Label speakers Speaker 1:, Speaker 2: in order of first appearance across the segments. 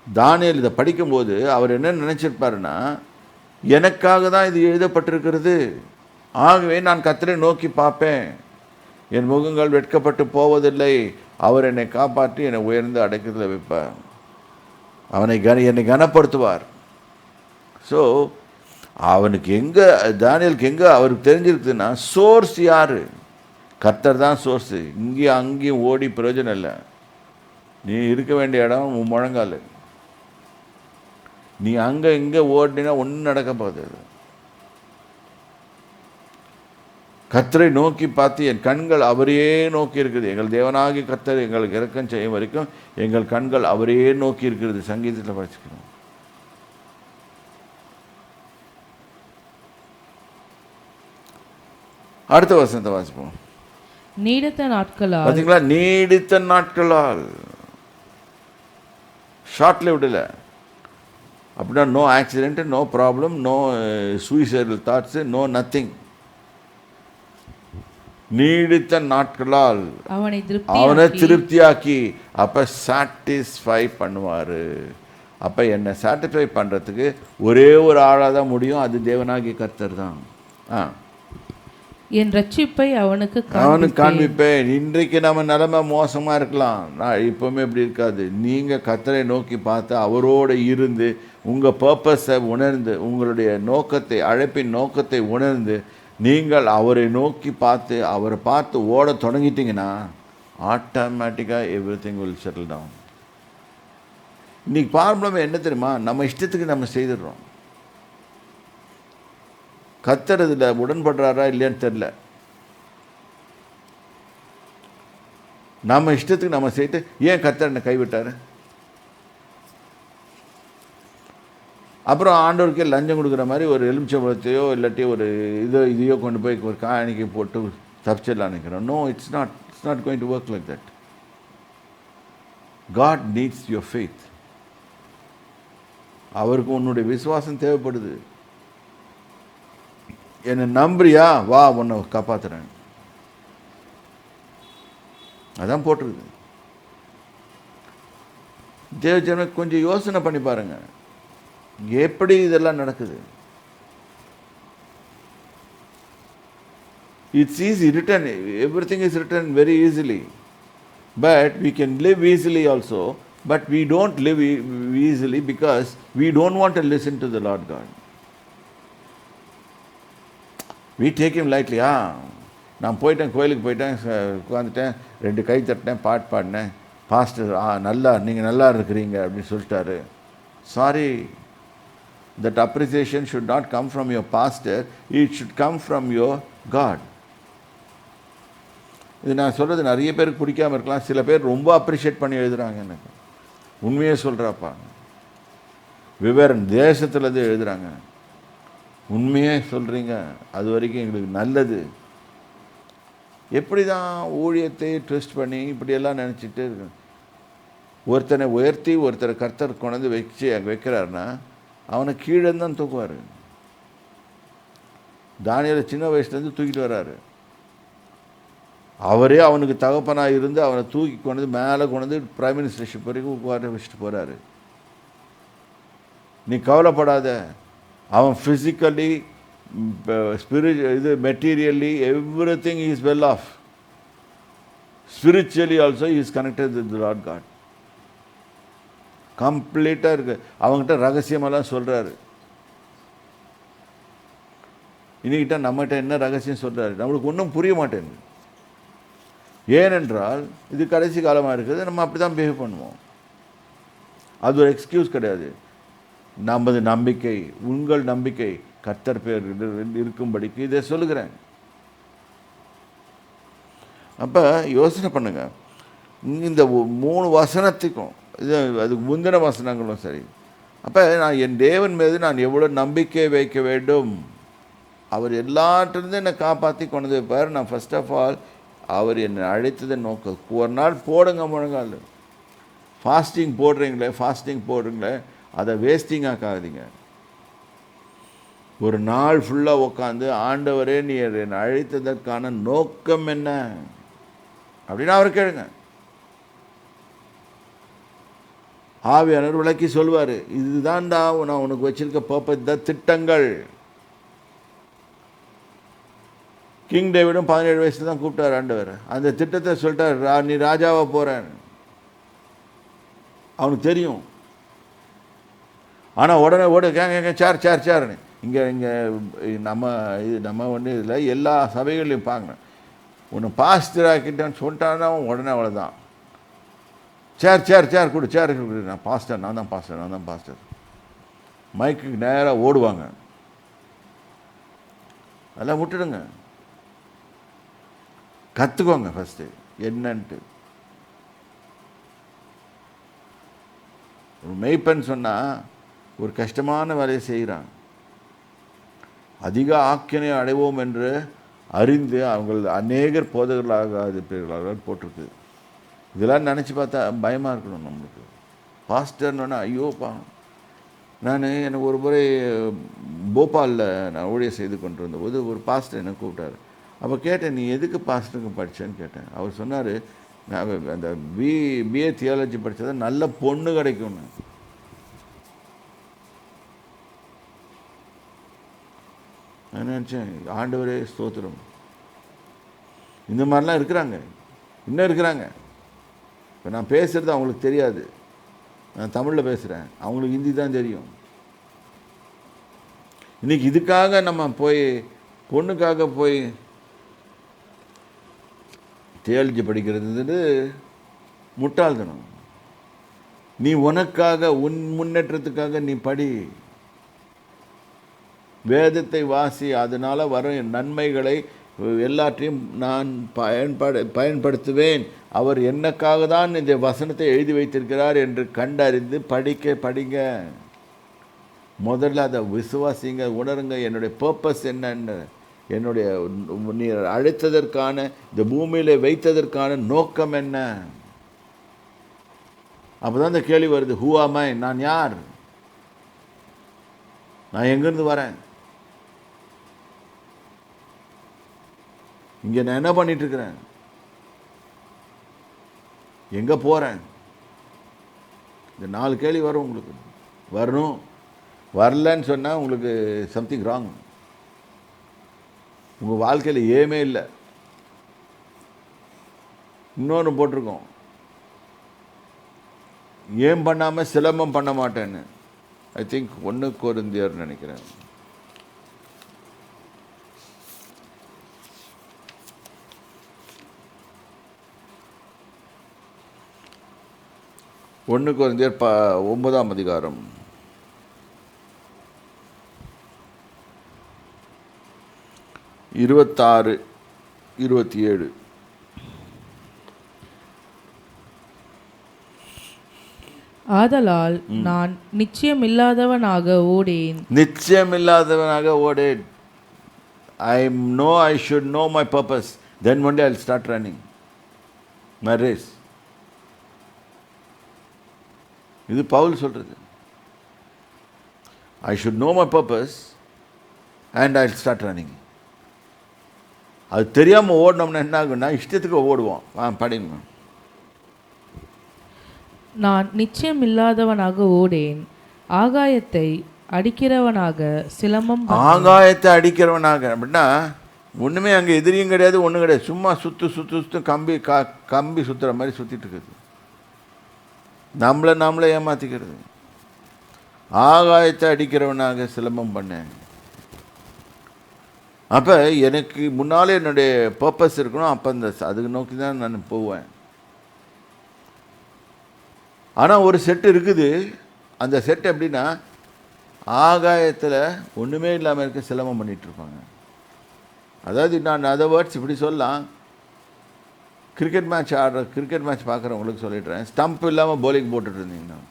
Speaker 1: தானியேல் இதை படிக்கும்போது அவர் என்ன நினச்சிருப்பாருன்னா, எனக்காக தான் இது எழுதப்பட்டிருக்கிறது, ஆகவே நான் கர்த்தரை நோக்கி பார்ப்பேன், என் முகங்கள் வெட்கப்பட்டு போவதில்லை, அவர் என்னை காப்பாற்றி என்னை உயர்ந்து அடைக்கத்தில் வைப்பார், என்னை கனப்படுத்துவார். ஸோ அவனுக்கு எங்கே, தானியேலுக்கு எங்கே அவருக்கு தெரிஞ்சிருக்குதுன்னா, சோர்ஸ் யார்? கர்த்தர் தான் சோர்ஸு. இங்கேயும் அங்கேயும் ஓடி பிரயோஜனம் இல்லை. நீ இருக்க வேண்டிய இடம் உன் முழங்கால். நீ அங்கே இங்கே ஓடினா ஒன்றும் நடக்க போகுது. கர்த்தரை நோக்கி பார்த்து என் கண்கள் அவரையே நோக்கி இருக்குது. எங்கள் தேவனாகி கர்த்தர் எங்களுக்கு இரக்கம் செய்யும் வரைக்கும் எங்கள் கண்கள் அவரையே நோக்கி இருக்கிறது. சங்கீதத்தில் படிச்சுக்கிறோம். அடுத்த வசனத்தை வாசிப்போம்.
Speaker 2: நீடித்த நாட்களால்,
Speaker 1: பார்த்தீங்களா, நீடித்த நாட்களால், ஷார்ட்ல விடல. அப்படின்னா no accident, no problem, no suicidal thoughts, no nothing. நீடித்த நாட்களால் அவனை திருப்தியாக்கி, அப்போ சாட்டிஸ்ஃபை பண்ணுவார். அப்போ என்னை சாட்டிஸ்ஃபை பண்ணுறதுக்கு ஒரே ஒரு ஆளாக தான் முடியும், அது தேவனாகிய கர்த்தர் தான்.
Speaker 2: என் ரட்சிப்பை அவனுக்கு
Speaker 1: காண்பிப்பேன். இன்றைக்கு நம்ம நிலைமை மோசமாக இருக்கலாம், நான் இப்போவுமே இப்படி இருக்காது. நீங்கள் கர்த்தரை நோக்கி பார்த்து அவரோடு இருந்து உங்கள் பர்பஸை உணர்ந்து, உங்களுடைய நோக்கத்தை, அழைப்பின் நோக்கத்தை உணர்ந்து நீங்கள் அவரை நோக்கி பார்த்து அவரை பார்த்து ஓட தொடங்கிட்டீங்கன்னா ஆட்டோமேட்டிக்காக every thing will settle down. இன்றைக்கி ப்ராப்ளம் என்ன தெரியுமா? நம்ம இஷ்டத்துக்கு நம்ம செய்துடுறோம். கர்த்தர் இதில் உடன்படுறாரா இல்லையான்னு தெரில. நம்ம இஷ்டத்துக்கு நம்ம செய்துட்டு ஏன் கர்த்தர் என்னை கைவிட்டார்? அப்புறம் ஆண்டவருக்கே லஞ்சம் கொடுக்குற மாதிரி ஒரு எலுமிச்சம்பழத்தையோ இல்லாட்டி ஒரு இதையோ கொண்டு போய் ஒரு காணிக்கை போட்டு தப்பிச்சிடலாம் நினைக்கிறோம். No, it's not going to work like that. God needs your faith. அவருக்கு உன்னுடைய விசுவாசம் தேவைப்படுது. என்னை நம்புறியா, வா, உன்னை காப்பாற்றுறேன். அதான் போட்டிருக்கு. தேவஜன கொஞ்சம் யோசனை பண்ணி பாருங்க, எப்படி இதெல்லாம் நடக்குது. It's easy written, everything is written very easily, but we can live easily also, but we don't live easily because we don't want to listen to the Lord God. We take him lightly. நான் போயிட்டேன், கோயிலுக்கு போயிட்டேன், உட்காந்துட்டேன், 2 கை தட்டினேன், பாட்டு பாடினேன், pastor நல்லா, நீங்கள் நல்லா இருக்கிறீங்க அப்படின்னு சொல்லிட்டாரு. Sorry, that appreciation should not come from your pastor, it should come from your God. இது நான் சொல்கிறது நிறைய பேருக்கு பிடிக்காமல் இருக்கலாம். சில பேர் ரொம்ப அப்ரிஷியேட் பண்ணி எழுதுகிறாங்க. எனக்கு உண்மையே சொல்கிறாப்பா, விவரம் தேசத்துலேருந்து எழுதுகிறாங்க, உண்மையே சொல்கிறீங்க, அது வரைக்கும் எங்களுக்கு நல்லது. எப்படி தான் ஊழியத்தை ட்விஸ்ட் பண்ணி இப்படியெல்லாம் நினச்சிட்டு இருக்கு. ஒருத்தனை உயர்த்தி ஒருத்தரை கர்த்தர் கொண்டு வச்சு வைக்கிறாருன்னா அவனை கீழே தான் தூக்குவார். தானியேலை சின்ன வயசுலேருந்து தூக்கிட்டு வர்றாரு. அவரே அவனுக்கு தகப்பனாக இருந்து அவனை தூக்கி கொண்டு மேலே கொண்டு பிரைம் மினிஸ்டர்ஷிப் வரைக்கும் உட்கார வச்சுட்டு போகிறாரு. நீ கவலைப்படாத, அவன் physically, materially, every thing is well off. Spiritually also is connected with the Lord God. கம்ப்ளீட்டாக இருக்கு. அவங்ககிட்ட ரகசியமெல்லாம் சொல்கிறாரு. இன்னைக்கிட்ட நம்மகிட்ட என்ன ரகசியம் சொல்கிறாரு நம்மளுக்கு ஒன்றும் புரிய மாட்டேங்குது. ஏனென்றால் இது கடைசி காலமாக இருக்குது, நம்ம அப்படி தான் பிஹேவ் பண்ணுவோம். அது ஒரு எக்ஸ்கியூஸ் கிடையாது. நமது நம்பிக்கை, உங்கள் நம்பிக்கை கர்த்தர் பேர் இருக்கும்படிக்கு இதை சொல்லுகிறேன். அப்போ யோசனை பண்ணுங்க, இந்த 3 வசனத்துக்கும் இது அதுக்கு முந்தின வசனங்களும் சரி. அப்போ நான் என் தேவன் மீது நான் எவ்வளோ நம்பிக்கை வைக்க வேண்டும். அவர் எல்லாற்றிலிருந்து என்னை காப்பாற்றி கொண்டு வைப்பார். நான் ஃபர்ஸ்ட் ஆஃப் ஆல் அவர் என்னை அழைத்ததை நோக்க ஒரு நாள் போடுங்க முழங்கால். ஃபாஸ்டிங் போடுறீங்களே அதை வேஸ்டிங் ஆக்காதீங்க. ஒரு நாள் ஃபுல்லாக உட்காந்து ஆண்டவரே நீ என்னை அழைத்ததற்கான நோக்கம் என்ன அப்படின்னு அவர் கேளுங்க. ஆவியானவர் விளக்கி சொல்வார், இதுதான்டா நான் உனக்கு வச்சிருக்க பர்பஸ், திட்டங்கள். கிங் டேவிடும் 17 வயசுல தான் கூப்பிட்டார் ஆண்டவர். அந்த திட்டத்தை சொல்லிட்டார், நீ ராஜாவாக போகிறேன். அவனுக்கு தெரியும். ஆனால் உடனே கேங்க சேருன்னு இங்கே நம்ம ஒன்று இதில் எல்லா சபைகள்லையும் பார்க்கணும். ஒன்று பாஸ்டர் ஆக்கிட்டான்னு சொல்லிட்டான்னா உடனே அவ்வளோதான். சேர் கொடு, நான் தான் பாஸ்டர். மைக்குக்கு நேராக ஓடுவாங்க. அதெல்லாம் விட்டுடுங்க. கற்றுக்கோங்க ஃபஸ்ட்டு என்னன்ட்டு. ஒரு மெய்ப்பன் சொன்னால் ஒரு கஷ்டமான வேலையை செய்கிறான். அதிக ஆக்கினை அடைவோம் என்று அறிந்து அவங்கள் அநேகர் போதகர்களாக போட்டிருக்கு. இதெல்லாம் நினச்சி பார்த்தா பயமாக இருக்கணும் நம்மளுக்கு. பாஸ்டர்னோன்னா ஐயோப்பா. எனக்கு ஒரு முறை போபாலில் நான் ஊழியர் செய்து கொண்டு வந்தபோது ஒரு பாஸ்டர் என்னை கூப்பிட்டார். அப்போ கேட்டேன், நீ எதுக்கு பாஸ்டருக்கு படித்தேன்னு கேட்டேன். அவர் சொன்னார், நான் அந்த பிஏ தியாலஜி படித்ததை நல்ல பொண்ணு கிடைக்கும்னு. நான் நினச்சேன், ஆண்டவரே ஸ்தோத்திரம். இந்த மாதிரிலாம் இருக்கிறாங்க, இன்னும் இருக்கிறாங்க. இப்போ நான் பேசுகிறது அவங்களுக்கு தெரியாது, நான் தமிழில் பேசுகிறேன், அவங்களுக்கு ஹிந்தி தான் தெரியும். இன்றைக்கி இதுக்காக நம்ம போய் பொண்ணுக்காக போய் தியாலஜி படிக்கிறது முட்டாள்தனம். நீ உனக்காக உன் முன்னேற்றத்துக்காக நீ படி, வேதத்தை வாசி, அதனால் வரும் நன்மைகளை எல்லாற்றையும் நான் பயன்படுத்துவேன். அவர் என்னக்காக தான் இந்த வசனத்தை எழுதி வைத்திருக்கிறார் என்று கண்டறிந்து படிங்க. முதல்ல அதை விசுவாசிங்க, உணருங்க. என்னுடைய பர்பஸ் என்னன்னு, என்னுடைய நீ அழைத்ததற்கான, இந்த பூமியில் வைத்ததற்கான நோக்கம் என்ன. அப்போ தான் இந்த கேள்வி வருது, ஹூ ஆம் ஐ, நான் யார், நான் எங்கேருந்து வரேன், இங்கே நான் என்ன பண்ணிட்டுருக்கிறேன், எங்கே போகிறேன். இந்த 4 கேள்வி வரும் உங்களுக்கு. வரணும். வரலன்னு சொன்னால் உங்களுக்கு சம்திங் ராங். உங்கள் வாழ்க்கையில் ஏமே இல்லை. இன்னொன்று போட்டிருக்கோம், ஏன் பண்ணாமல் சிலம்பம் பண்ண மாட்டேன்னு. ஐ திங்க் 1 கொரிந்தியர் நினைக்கிறேன். ஒன்று கொரிந்தியர் 9ஆம் அதிகாரம் 26, 27.
Speaker 2: ஆதலால் நான் நிச்சயமில்லாதவனாக Odean.
Speaker 1: I should know my purpose. Then one day I'll start running my race. இது பவுல் சொல்றது. I should know my purpose and I'll start running. அது தெரியாமல் ஓடணும்னா என்ன ஆகுன்னா, இஷ்டத்துக்கு ஓடுவோம். படிங்க.
Speaker 2: நான் நிச்சயமில்லாதவனாக ஓடேன், ஆகாயத்தை அடிக்கிறவனாக சிலம்பம்.
Speaker 1: ஆகாயத்தை அடிக்கிறவனாக அப்படின்னா ஒன்றுமே அங்கே எதிரியும் கிடையாது, ஒன்றும் கிடையாது. சும்மா சுற்று கம்பி சுற்றுற மாதிரி சுற்றிட்டு இருக்குது. நம்மளை ஏமாற்றிக்கிறது. ஆகாயத்தை அடிக்கிறவனாக சிலம்பம் பண்ணேன். அப்போ எனக்கு முன்னாலே என்னுடைய பர்பஸ் இருக்கணும். அப்போ அதுக்கு நோக்கி தான் நான் போவேன். ஆனால் ஒரு செட்டு இருக்குது. அந்த செட் எப்படின்னா, ஆகாயத்தில் ஒன்றுமே இல்லாமல் இருக்க சிலம்பம் பண்ணிகிட்ருப்பாங்க. அதாவது நான் அதர் வேர்ட்ஸ் இப்படி சொல்லலாம், கிரிக்கெட் மேட்ச் பார்க்குறவங்களுக்கு சொல்லிடுறேன், ஸ்டம்ப் இல்லாமல் bowling போட்டுட்டு இருந்தீங்கன்னா,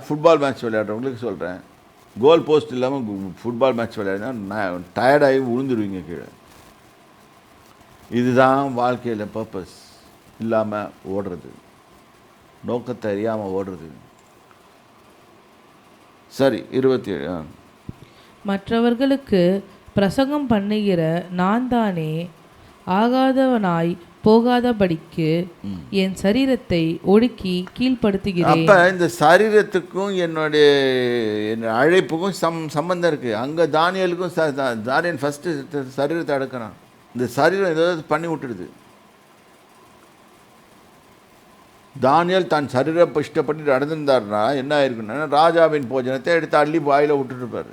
Speaker 1: ஃபுட்பால் மேட்ச் விளையாடுறவங்களுக்கு சொல்கிறேன், கோல் போஸ்ட் இல்லாமல் ஃபுட்பால் மேட்ச் விளையாடினா டயர்டாகி விழுந்துடுவீங்க கீழே. இதுதான் வாழ்க்கையில் பர்பஸ் இல்லாமல் ஓடுறது, நோக்கத்தை அறியாமல் ஓடுறது. சரி, 27.
Speaker 2: மற்றவர்களுக்கு பிரசங்கம் பண்ணுகிற நான் தானே ஆகாதவனாய் போகாதபடிக்கு என் சரீரத்தை ஒடுக்கி கீழ்ப்படுத்துகிறேன்.
Speaker 1: அப்போ இந்த சரீரத்துக்கும் என்னுடைய அழைப்புக்கும் சம்பந்தம் இருக்குது. அங்கே தானியலுக்கும் தானியல் ஃபஸ்ட்டு சரீரத்தை அடக்கிறான். இந்த சரீரம் ஏதாவது பண்ணி விட்டுடுது. தானியல் தான் சரீரம் இஷ்டப்பட்டு நடந்திருந்தாருன்னா என்ன ஆயிருக்குன்னா, ராஜாவின் போஜனத்தை எடுத்து அள்ளி வாயில் விட்டுருப்பார்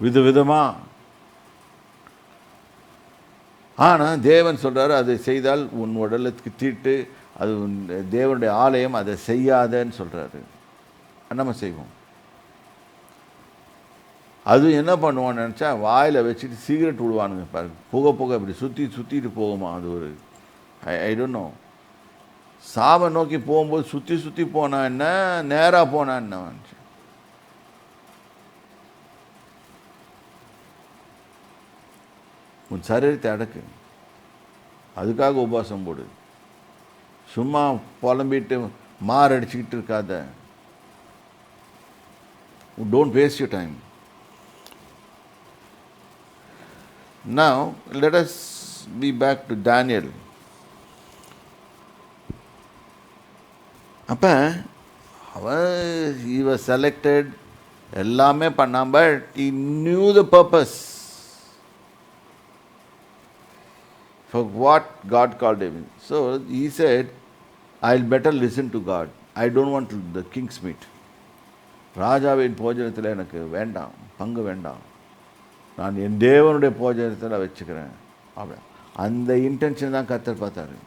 Speaker 1: விதவிதமாக. ஆனால் தேவன் சொல்கிறார், அதை செய்தால் உன் உடலுக்கு தீட்டு, அது தேவனுடைய ஆலயம், அதை செய்யாதன்னு சொல்கிறாரு. நம்ம செய்வோம். அது என்ன பண்ணுவான்னு நினச்சா வாயில் வச்சுட்டு சிகரெட் விடுவானுங்க பாருங்க, புகை இப்படி சுற்றிட்டு போகுமா. அது ஒரு ஐ டோன்ட் நோ. சாவை நோக்கி போகும்போது சுற்றி போனா என்ன, நேராக போனா என்ன. உன் சரீரத்தை அடக்கு, அதுக்காக உபவாசம் போடு. சும்மா புலம்பிட்டு மாரடிச்சுக்கிட்டு இருக்காத. Don't waste your time. Now let us be back to Daniel. அப்போ he was selected, எல்லாமே பண்ணான், but he knew the purpose for what God called him. So he said, I'll better listen to God. I don't want the king's meat. ராஜாவின் போஜனத்தில் எனக்கு வேண்டாம், பங்கு வேண்டாம், நான் என் தேவனுடைய போஜனத்தில் வச்சுக்கிறேன். அப்படி அந்த இன்டென்ஷன் தான் கர்த்தர் பார்த்தாரு.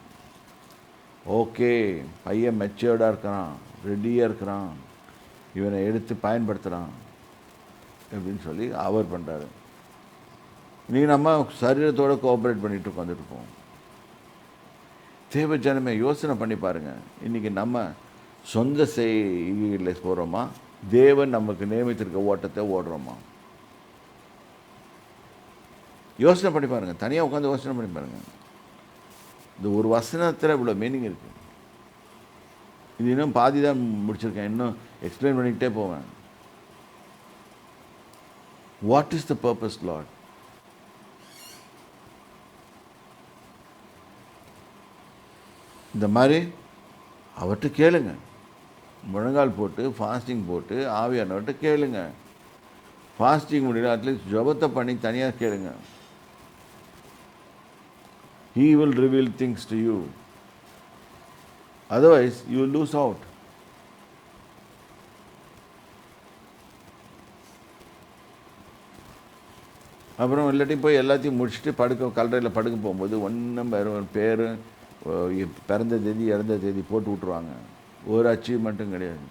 Speaker 1: ஓகே, பையன் மெச்சூர்டாக இருக்கிறான், ரெடியாக இருக்கிறான், இவனை எடுத்து பயன்படுத்துகிறான் அப்படின்னு சொல்லி அவர் பண்ணுறாரு. நீ நம்ம சரீரத்தோடு கோஆப்ரேட் பண்ணிட்டு உட்காந்துட்டு இருப்போம். தேவ ஜனமே யோசனை பண்ணி பாருங்கள். இன்றைக்கி நம்ம சொந்த செய்கையில் போகிறோமா, தேவன் நமக்கு நியமித்திருக்க ஓட்டத்தை ஓடுறோமா? யோசனை பண்ணி பாருங்கள். தனியாக உட்காந்து யோசனை பண்ணி பாருங்கள். இந்த ஒரு வசனத்தில் இவ்வளோ மீனிங் இருக்குது. இது இன்னும் பாதி தான் முடிச்சிருக்கேன், இன்னும் எக்ஸ்பிளைன் பண்ணிக்கிட்டே போவேன். What is the purpose Lord? இந்த மாதிரி அவர்கிட்ட கேளுங்க. முழங்கால் போட்டு ஃபாஸ்டிங் போட்டு ஆவியானவர்கிட்ட கேளுங்க. ஃபாஸ்டிங் முடியல, அட்லீஸ்ட் ஜபத்தை பண்ணி தனியாக கேளுங்க. He will reveal things to you. Otherwise, you will lose out. அப்புறம் இல்லாட்டி போய் எல்லாத்தையும் முடிச்சுட்டு கல்லறையில் படுக்க போகும்போது ஒன்றும் பேர், பிறந்த தேதி இறந்த தேதி போட்டு விட்ருவாங்க. ஒரு அச்சீவ்மெண்ட்டும் கிடையாது.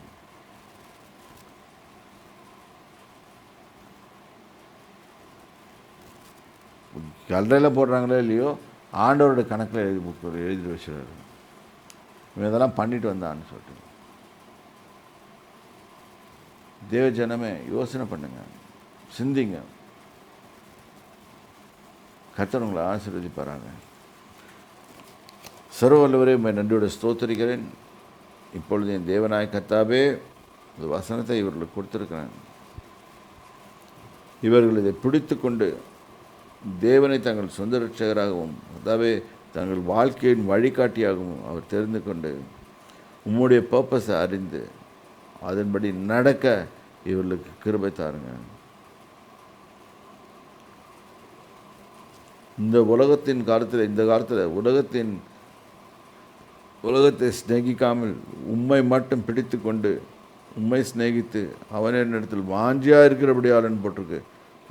Speaker 1: கல்லறையில் போடுறாங்களோ இல்லையோ, ஆண்டவரோட கணக்கில் எழுதி வச்சுருவாரு, இவன் இதெல்லாம் பண்ணிட்டு வந்தான்னு சொல்லிட்டு. தேவ ஜனமே யோசனை பண்ணுங்க, சிந்திங்க. கர்த்தர் உங்களை ஆசீர்வதிப்பாராங்க. சர்வவல்லவரே, நன்றியோட ஸ்தோத்திரிக்கிறேன். இப்பொழுது என் தேவனாய் கர்த்தாவே, இந்த வசனத்தை இவர்களுக்கு கொடுத்துருக்கிறேன். இவர்கள் இதை பிடித்து கொண்டு தேவனை தங்கள் சொந்த ரட்சகராகவும், அதாவது தங்கள் வாழ்க்கையின் வழிகாட்டியாகவும் அவர் தெரிந்து கொண்டு உம்முடைய பர்பஸை அறிந்து அதன்படி நடக்க இவர்களுக்கு கிருபை தாருங்க. இந்த உலகத்தின் காலத்தில், இந்த காலத்தில் உலகத்தை சிநேகிக்காமல் உம்மை மட்டும் பிடித்து கொண்டு உம்மை சிநேகித்து அவனிடத்தில் வாஞ்சியாக இருக்கிறபடியாளன்னு போட்டிருக்கு.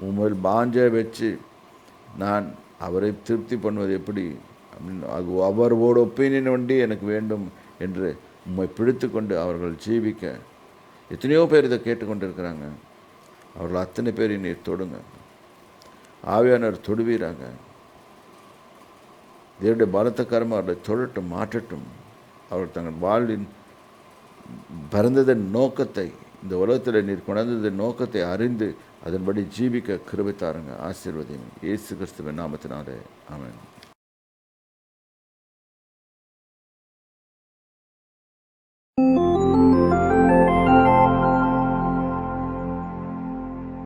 Speaker 1: உண்மையில் வாஞ்சியாக வச்சு நான் அவரை திருப்தி பண்ணுவது எப்படி அப்படின்னு, அது அவரோட ஒப்பீனியன் வண்டி எனக்கு வேண்டும் என்று உம்மை பிடித்து கொண்டு அவர்கள் ஜீவிக்க எத்தனையோ பேர் இதை கேட்டுக்கொண்டிருக்கிறாங்க. அவர்கள் அத்தனை பேர் நீர் தொடுங்க. ஆவியானவர் தொடுவீராங்க. தேவனுடைய பலத்தக்காரமாக அவர்களை தொடட்டும், மாற்றட்டும். அவர் தங்கள் வாழ்வின் பிறந்ததன் நோக்கத்தை, இந்த உலகத்தில் நீர் கொண்டதன் நோக்கத்தை அறிந்து அதன்படி ஜீவிக்க கிருபை தாருங்க. ஆசீர்வதிங்க. இயேசு கிறிஸ்துவின் நாமத்தினாலே ஆமென்.